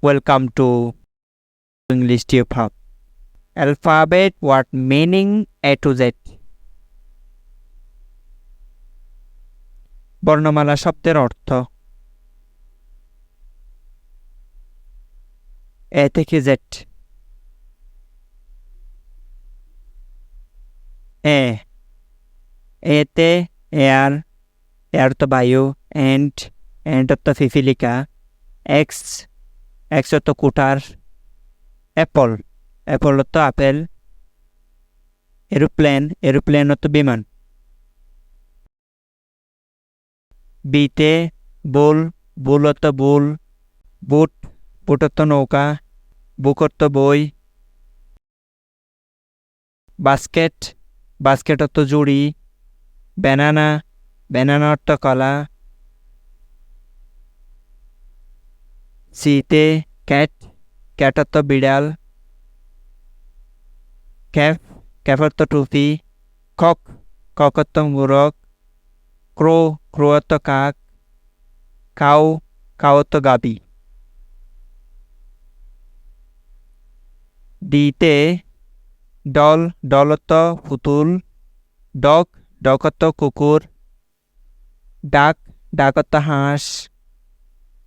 Welcome to English Tube Hub. Alphabet word meaning A to Z. বর্ণমালা শব্দের অর্থ এ থেকে জেড। এতে এয়ার, এয়ার তো বায়ু, এন্ড তো ফিফিলিকা, এক্স তো কুটার, অ্যাপল, অ্যাপল তো আপেল, এরোপ্লেন তো বিমান। বিতে বুল তো বুল, বুট তো নৌকা, বুকর তো বই। বাস্কেট তো জুড়ি, ব্যানানা তো কলা। সিতে ক্যাট তো বিড়াল, ক্যাফর তো টুপি, কক তো মুরগ, ক্রো তো কাক, কাউ তো গাবি। ডিতে ডল তো পুতুল, ডগ তো কুকুর, ডাক তো হাঁস,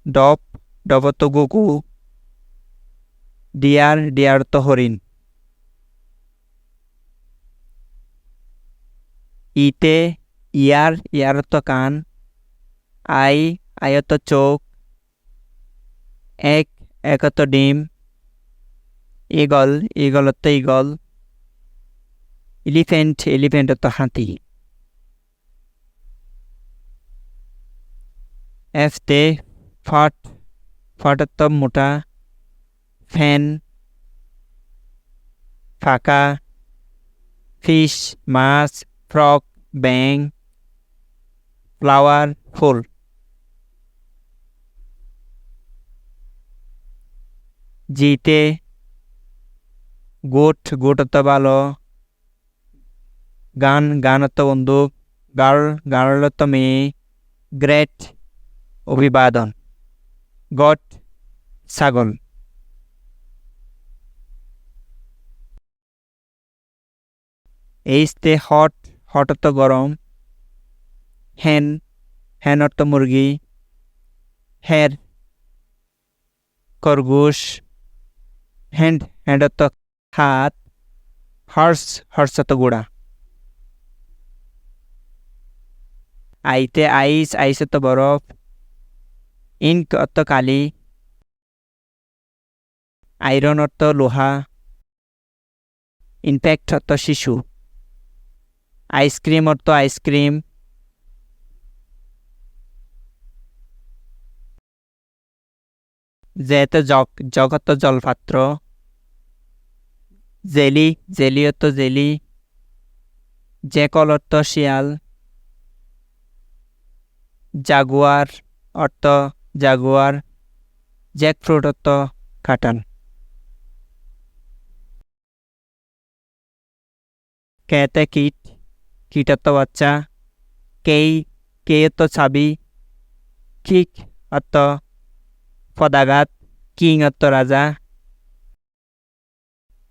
ডব তো গুগু, ডিয়ার তো হরিণ। ইতে ইয়ার তো কান, আই তো চোখ, এক তো ডিম, ইগল তো ইগল, এলিফেন্ট তো হাতি। এফতে ফাট তো মোটা, ফ্যান ফাঁকা, ফিশ মাছ, ফ্রক ব্যাং, ফ্লাওয়ার ফুল। জিতে গোট তো ভালো, গান তো বন্দুক, গার্ল তো মেয়ে, গ্রেট অভিবাদন, গট ছাগল। এইচতে হট তো গরম, হ্যান তো মুরগি, হের খরগোশ, হ্যান্ড তো হাত, হর্স তো ঘোড়া। আইতে আইস তো বরফ, ইঙ্ক তো কালি, আয়রন তো লোহা, ইনফ্যাক্ট তো শিশু, আইসক্রিম তো আইসক্রিম, যেতে জগ তো জলপাত্র, জেলি তো জেলি, যে কলর তো শিয়াল, জাগুয়ার অর্থ জাগুয়ার, জ্যাকফ্রুট অর্থ কাঁঠাল। কেতে কিট অর্থ বাচ্চা, কে তো চাবি, কিক অর্থ পদাঘাত, কিং অর্থ রাজা,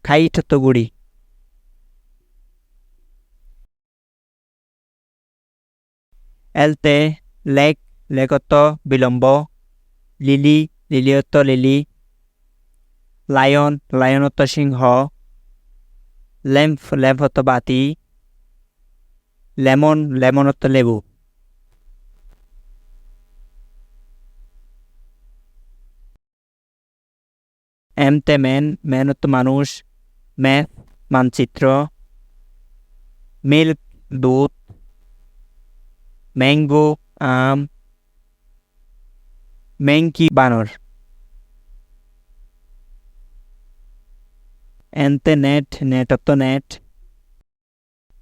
খাইট তো গুড়ি। এলতে লেক তো বিলম্ব, লিলি তো লিলি, লায়ন তো সিংহ, ল্যাম্প তো বাতি, লেমন তো লেবু। এমতে ম্যান তো মানুষ, ম্যাপ মানচিত্র, মিল্ক দুধ, ম্যাঙ্গো আম, ম্যাঙ্কি বানর। এনতে নেট তো নেট,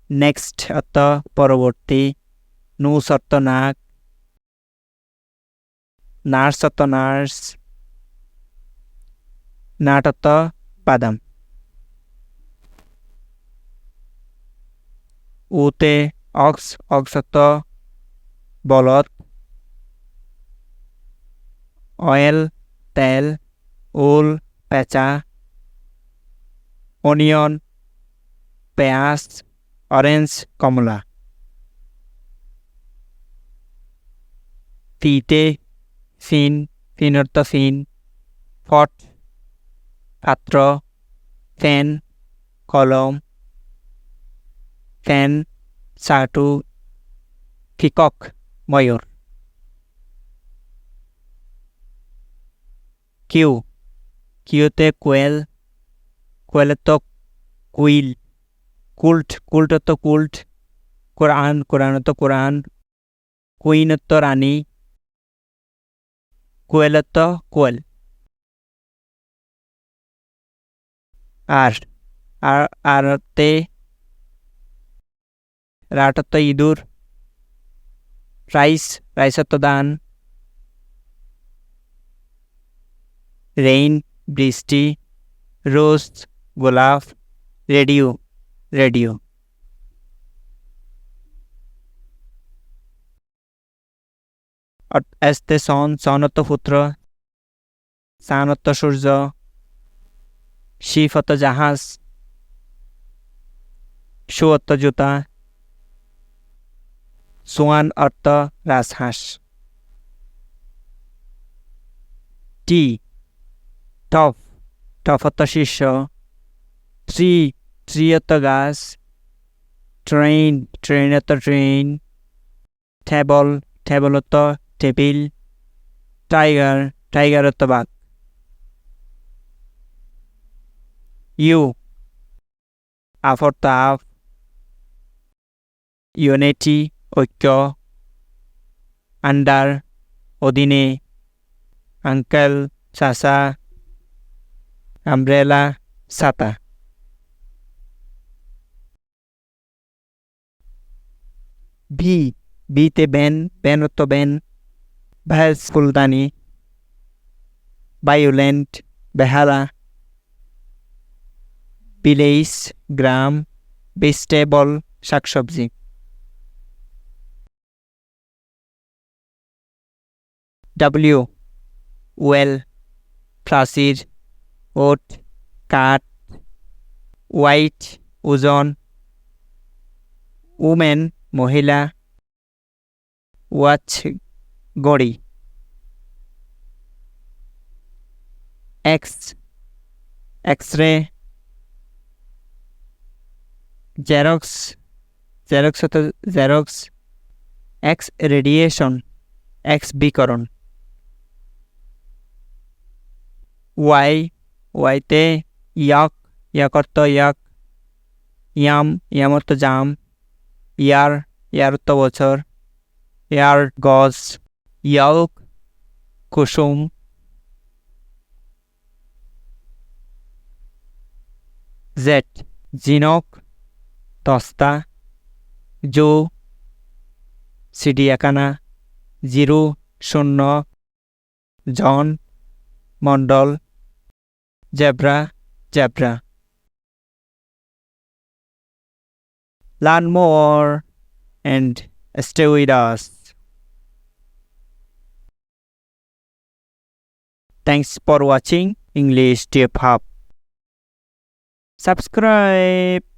নেক্সট অর্থ পরবর্তী, নুস অর্থ নাক, নার্স অর্থ নার্স, নাট অর্থ বাদাম। উতে অক্স অর্থ বলদ, অয়েল তেল, ওল পেঁচা, অনিয়ন পেঁয়াজ, অরেঞ্জ কমলা। ফিতে ফিন, ফিন অর্থ ফিন, ফট পাত্র, ফ্যান কলম, ফ্যান চাটু, পিকক ময়ূর। কিউ, কিউতে কোয়েল, কোয়েলের তো কুইল, কুল্ট, কুল্ট তো কুল্ট, কোরআন, কোরআন তো কোরআন, কুইন তো রানী, কোয়েলের তো কোয়েল। আর আর আরতে রাটার তো ইঁদুর, রাইস, রাইসের তো দান, রেইন বৃষ্টি, রোজ গোলাপ, রেডিও রেডিও। এস্তে সন, সনত পুত্র, সানত সূর্য, শিফত জাহাজ, সুয়ত জুতা, সোয়ান অর্থ রাজহাঁস। টি, টফ, টফত শীর্ষ, ট্রি, ট্রিয়ত গাছ, ট্রেন, ট্রেনত ট্রেন, টেবল, টেবলত টেবিল, টাইগার, টাইগারত বাঘ। ইউ, আফর্ত আফ, ইউনিটি ঐক্য, আন্ডার অধীনে, আঙ্কেল চাচা, আমব্রেলা ছাতা। ভি, বিতে ব্যান, ব্যানত ব্যান, ভ্যাস ফুলদানি, ভায়োলেন্ট বেহালা, ভিলেজ গ্রাম, ভেজিটেবল শাকসবজি। ডাব্লিউ, ওয়েল প্রাচীর, ওট কাঠ, হোয়াইট ওজন, উমেন মহিলা, ওয়াচ গড়ি। এক্স, এক্সরে, জেরক্স, জেরক্স হতো জেরক্স, এক্স রেডিয়েশন, এক্স বিকরণ। ওয়াই, ওয়াইতে ইয়াক, ইয়াক অর্থ ইয়াক, ইয়াম, ইয়াম অর্থ জাম, ইয়ার, ইয়ার অর্থ বছর, ইয়ার গজ, ইয়াউক কুসুম। জেড, জিনক দস্তা, জো চিড়িয়াখানা, জিরো শূন্য, জন মণ্ডল, zebra zebra. Learn more and stay with us. Thanks for watching English Tip Hub. Subscribe.